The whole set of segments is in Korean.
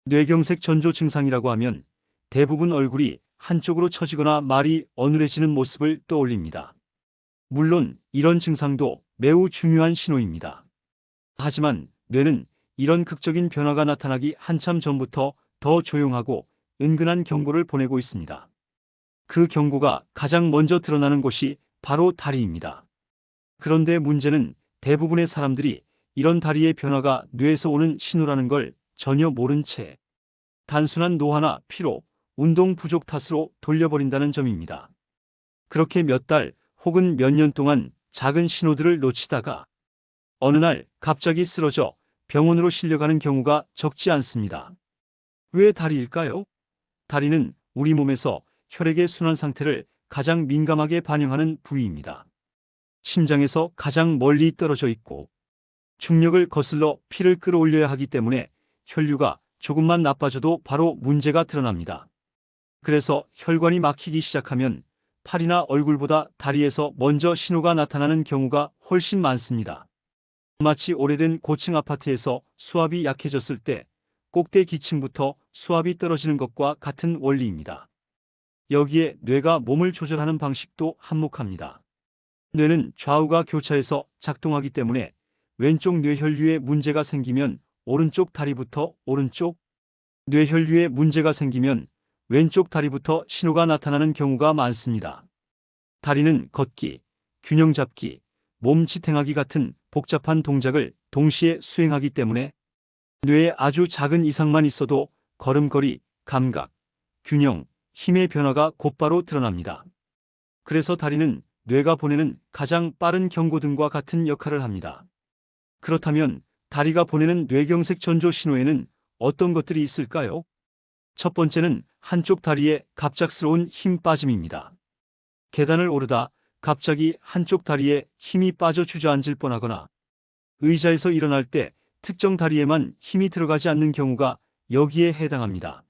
뇌경색 전조 증상이라고 하면 대부분 얼굴이 한쪽으로 처지거나 말이 어눌해지는 모습을 떠올립니다. 물론 이런 증상도 매우 중요한 신호입니다. 하지만 뇌는 이런 극적인 변화가 나타나기 한참 전부터 더 조용하고 은근한 경고를 보내고 있습니다. 그 경고가 가장 먼저 드러나는 곳이 바로 다리입니다. 그런데 문제는 대부분의 사람들이 이런 다리의 변화가 뇌에서 오는 신호라는 걸 전혀 모른 채 단순한 노화나 피로, 운동 부족 탓으로 돌려버린다는 점입니다. 그렇게 몇 달 혹은 몇 년 동안 작은 신호들을 놓치다가 어느 날 갑자기 쓰러져 병원으로 실려가는 경우가 적지 않습니다. 왜 다리일까요? 다리는 우리 몸에서 혈액의 순환 상태를 가장 민감하게 반영하는 부위입니다. 심장에서 가장 멀리 떨어져 있고 중력을 거슬러 피를 끌어올려야 하기 때문에 혈류가 조금만 나빠져도 바로 문제가 드러납니다. 그래서 혈관이 막히기 시작하면 팔이나 얼굴보다 다리에서 먼저 신호가 나타나는 경우가 훨씬 많습니다. 마치 오래된 고층 아파트에서 수압이 약해졌을 때 꼭대 기층부터 수압이 떨어지는 것과 같은 원리입니다. 여기에 뇌가 몸을 조절하는 방식도 한몫합니다. 뇌는 좌우가 교차해서 작동하기 때문에 왼쪽 뇌혈류에 문제가 생기면 오른쪽 다리부터 오른쪽 뇌혈류에 문제가 생기면 왼쪽 다리부터 신호가 나타나는 경우가 많습니다. 다리는 걷기, 균형 잡기, 몸치탱하기 같은 복잡한 동작을 동시에 수행하기 때문에 뇌에 아주 작은 이상만 있어도 걸음걸이, 감각, 균형, 힘의 변화가 곧바로 드러납니다. 그래서 다리는 뇌가 보내는 가장 빠른 경고등과 같은 역할을 합니다. 그렇다면 다리가 보내는 뇌경색 전조 신호에는 어떤 것들이 있을까요? 첫 번째는 한쪽 다리의 갑작스러운 힘 빠짐입니다. 계단을 오르다 갑자기 한쪽 다리에 힘이 빠져 주저앉을 뻔하거나 의자에서 일어날 때 특정 다리에만 힘이 들어가지 않는 경우가 여기에 해당합니다.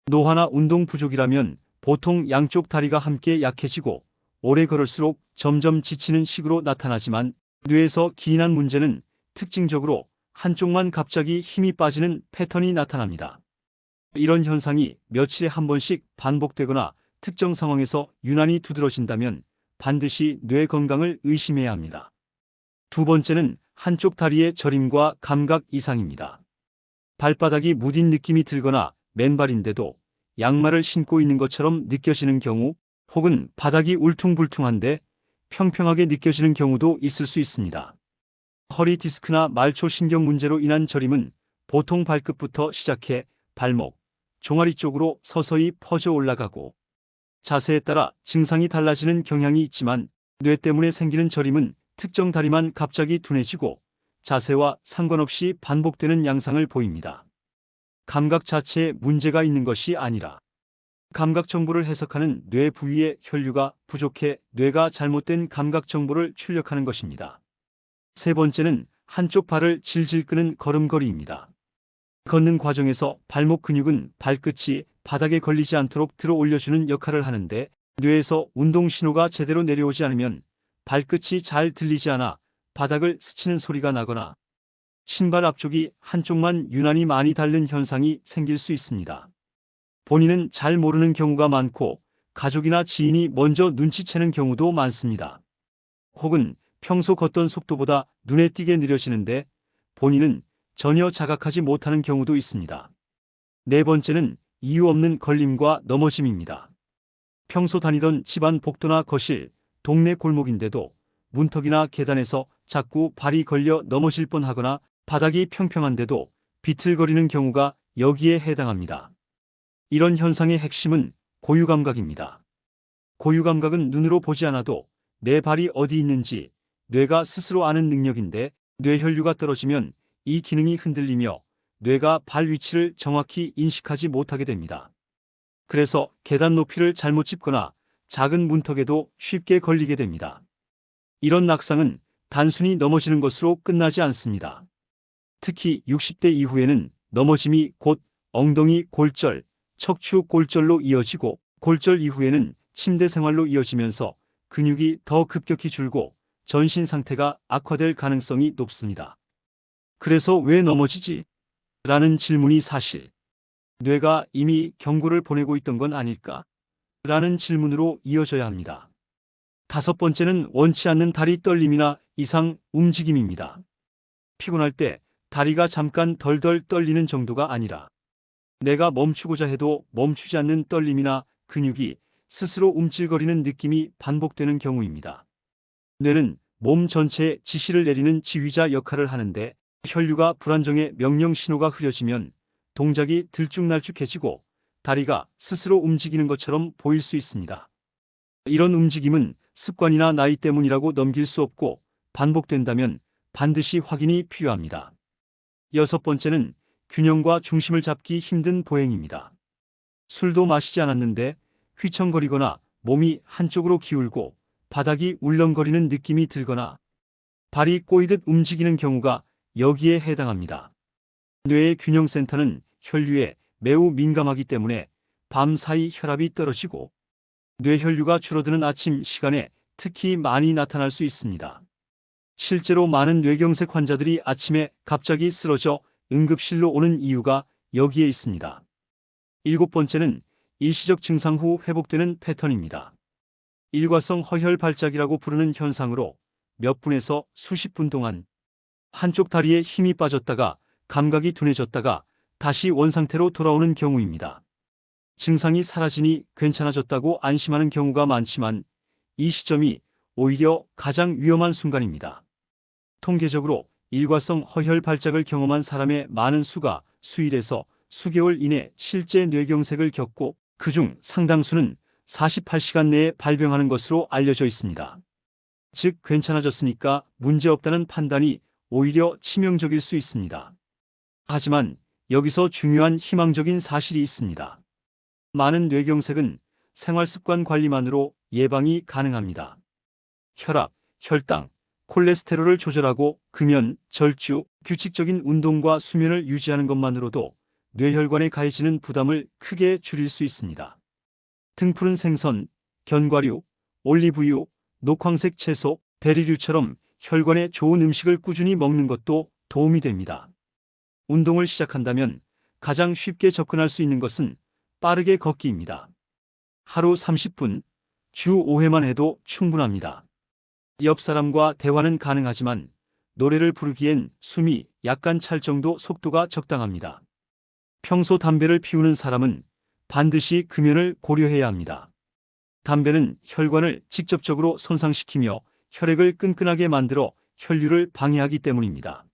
노화나 운동 부족이라면 보통 양쪽 다리가 함께 약해지고 오래 걸을수록 점점 지치는 식으로 나타나지만 뇌에서 기인한 문제는 특징적으로 한쪽만 갑자기 힘이 빠지는 패턴이 나타납니다. 이런 현상이 며칠에 한 번씩 반복되거나 특정 상황에서 유난히 두드러진다면 반드시 뇌 건강을 의심해야 합니다. 두 번째는 한쪽 다리의 저림과 감각 이상입니다. 발바닥이 무딘 느낌이 들거나 맨발인데도 양말을 신고 있는 것처럼 느껴지는 경우 혹은 바닥이 울퉁불퉁한데 평평하게 느껴지는 경우도 있을 수 있습니다. 허리 디스크나 말초 신경 문제로 인한 저림은 보통 발끝부터 시작해 발목, 종아리 쪽으로 서서히 퍼져 올라가고 자세에 따라 증상이 달라지는 경향이 있지만 뇌 때문에 생기는 저림은 특정 다리만 갑자기 둔해지고 자세와 상관없이 반복되는 양상을 보입니다. 감각 자체에 문제가 있는 것이 아니라 감각 정보를 해석하는 뇌 부위의 혈류가 부족해 뇌가 잘못된 감각 정보를 출력하는 것입니다. 세 번째는 한쪽 발을 질질 끄는 걸음걸이입니다. 걷는 과정에서 발목 근육은 발끝이 바닥에 걸리지 않도록 들어 올려주는 역할을 하는데 뇌에서 운동 신호가 제대로 내려오지 않으면 발끝이 잘 들리지 않아 바닥을 스치는 소리가 나거나 신발 앞쪽이 한쪽만 유난히 많이 닳는 현상이 생길 수 있습니다. 본인은 잘 모르는 경우가 많고 가족이나 지인이 먼저 눈치채는 경우도 많습니다. 혹은 평소 걷던 속도보다 눈에 띄게 느려지는데 본인은 전혀 자각하지 못하는 경우도 있습니다. 네 번째는 이유 없는 걸림과 넘어짐입니다. 평소 다니던 집안 복도나 거실, 동네 골목인데도 문턱이나 계단에서 자꾸 발이 걸려 넘어질 뻔하거나 바닥이 평평한데도 비틀거리는 경우가 여기에 해당합니다. 이런 현상의 핵심은 고유감각입니다. 고유감각은 눈으로 보지 않아도 내 발이 어디 있는지 뇌가 스스로 아는 능력인데 뇌혈류가 떨어지면 이 기능이 흔들리며 뇌가 발 위치를 정확히 인식하지 못하게 됩니다. 그래서 계단 높이를 잘못 짚거나 작은 문턱에도 쉽게 걸리게 됩니다. 이런 낙상은 단순히 넘어지는 것으로 끝나지 않습니다. 특히 60대 이후에는 넘어짐이 곧 엉덩이 골절, 척추 골절로 이어지고 골절 이후에는 침대 생활로 이어지면서 근육이 더 급격히 줄고 전신 상태가 악화될 가능성이 높습니다. 그래서 왜 넘어지지? 라는 질문이 사실 뇌가 이미 경고를 보내고 있던 건 아닐까? 라는 질문으로 이어져야 합니다. 다섯 번째는 원치 않는 다리 떨림이나 이상 움직임입니다. 피곤할 때 다리가 잠깐 덜덜 떨리는 정도가 아니라 내가 멈추고자 해도 멈추지 않는 떨림이나 근육이 스스로 움찔거리는 느낌이 반복되는 경우입니다. 뇌는 몸 전체에 지시를 내리는 지휘자 역할을 하는데 혈류가 불안정해 명령 신호가 흐려지면 동작이 들쭉날쭉해지고 다리가 스스로 움직이는 것처럼 보일 수 있습니다. 이런 움직임은 습관이나 나이 때문이라고 넘길 수 없고 반복된다면 반드시 확인이 필요합니다. 여섯 번째는 균형과 중심을 잡기 힘든 보행입니다. 술도 마시지 않았는데 휘청거리거나 몸이 한쪽으로 기울고 바닥이 울렁거리는 느낌이 들거나 발이 꼬이듯 움직이는 경우가 여기에 해당합니다. 뇌의 균형센터는 혈류에 매우 민감하기 때문에 밤 사이 혈압이 떨어지고 뇌혈류가 줄어드는 아침 시간에 특히 많이 나타날 수 있습니다. 실제로 많은 뇌경색 환자들이 아침에 갑자기 쓰러져 응급실로 오는 이유가 여기에 있습니다. 일곱 번째는 일시적 증상 후 회복되는 패턴입니다. 일과성 허혈 발작이라고 부르는 현상으로 몇 분에서 수십 분 동안 한쪽 다리에 힘이 빠졌다가 감각이 둔해졌다가 다시 원상태로 돌아오는 경우입니다. 증상이 사라지니 괜찮아졌다고 안심하는 경우가 많지만 이 시점이 오히려 가장 위험한 순간입니다. 통계적으로 일과성 허혈 발작을 경험한 사람의 많은 수가 수일에서 수개월 이내 실제 뇌경색을 겪고 그중 상당수는 48시간 내에 발병하는 것으로 알려져 있습니다. 즉 괜찮아졌으니까 문제없다는 판단이 오히려 치명적일 수 있습니다. 하지만 여기서 중요한 희망적인 사실이 있습니다. 많은 뇌경색은 생활습관 관리만으로 예방이 가능합니다. 혈압, 혈당, 콜레스테롤을 조절하고 금연, 절주, 규칙적인 운동과 수면을 유지하는 것만으로도 뇌혈관에 가해지는 부담을 크게 줄일 수 있습니다. 등푸른 생선, 견과류, 올리브유, 녹황색 채소, 베리류처럼 혈관에 좋은 음식을 꾸준히 먹는 것도 도움이 됩니다. 운동을 시작한다면 가장 쉽게 접근할 수 있는 것은 빠르게 걷기입니다. 하루 30분, 주 5회만 해도 충분합니다. 옆 사람과 대화는 가능하지만 노래를 부르기엔 숨이 약간 찰 정도 속도가 적당합니다. 평소 담배를 피우는 사람은 반드시 금연을 고려해야 합니다. 담배는 혈관을 직접적으로 손상시키며 혈액을 끈끈하게 만들어 혈류를 방해하기 때문입니다.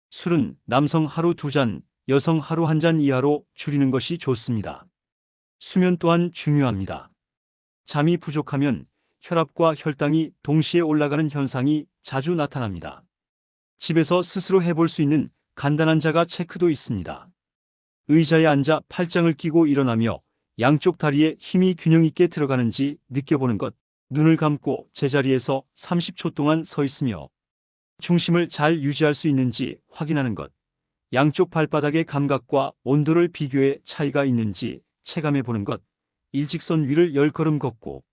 술은 남성 하루 2잔, 여성 하루 1잔 이하로 줄이는 것이 좋습니다. 수면 또한 중요합니다. 잠이 부족하면 혈압과 혈당이 동시에 올라가는 현상이 자주 나타납니다. 집에서 스스로 해볼 수 있는 간단한 자가 체크도 있습니다. 의자에 앉아 팔짱을 끼고 일어나며 양쪽 다리에 힘이 균형 있게 들어가는지 느껴보는 것, 눈을 감고 제자리에서 30초 동안 서 있으며 중심을 잘 유지할 수 있는지 확인하는 것, 양쪽 발바닥의 감각과 온도를 비교해 차이가 있는지 체감해 보는 것, 일직선 위를 10걸음 걷고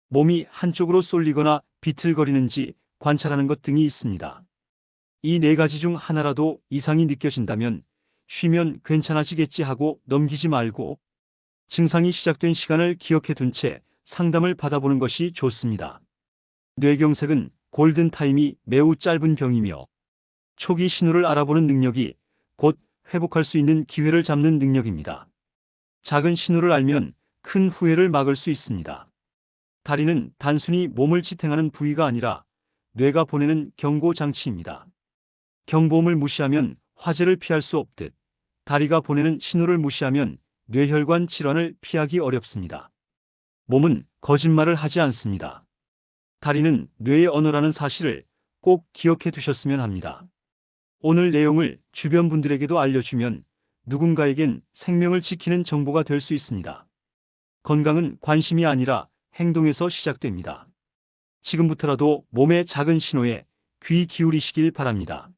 몸이 한쪽으로 쏠리거나 비틀거리는지 관찰하는 것 등이 있습니다. 이 네 가지 중 하나라도 이상이 느껴진다면 쉬면 괜찮아지겠지 하고 넘기지 말고 증상이 시작된 시간을 기억해 둔 채 상담을 받아보는 것이 좋습니다. 뇌경색은 골든타임이 매우 짧은 병이며 초기 신호를 알아보는 능력이 곧 회복할 수 있는 기회를 잡는 능력입니다. 작은 신호를 알면 큰 후회를 막을 수 있습니다. 다리는 단순히 몸을 지탱하는 부위가 아니라 뇌가 보내는 경고 장치입니다. 경보음을 무시하면 화재를 피할 수 없듯 다리가 보내는 신호를 무시하면 뇌혈관 질환을 피하기 어렵습니다. 몸은 거짓말을 하지 않습니다. 다리는 뇌의 언어라는 사실을 꼭 기억해 두셨으면 합니다. 오늘 내용을 주변 분들에게도 알려주면 누군가에겐 생명을 지키는 정보가 될 수 있습니다. 건강은 관심이 아니라 행동에서 시작됩니다. 지금부터라도 몸의 작은 신호에 귀 기울이시길 바랍니다.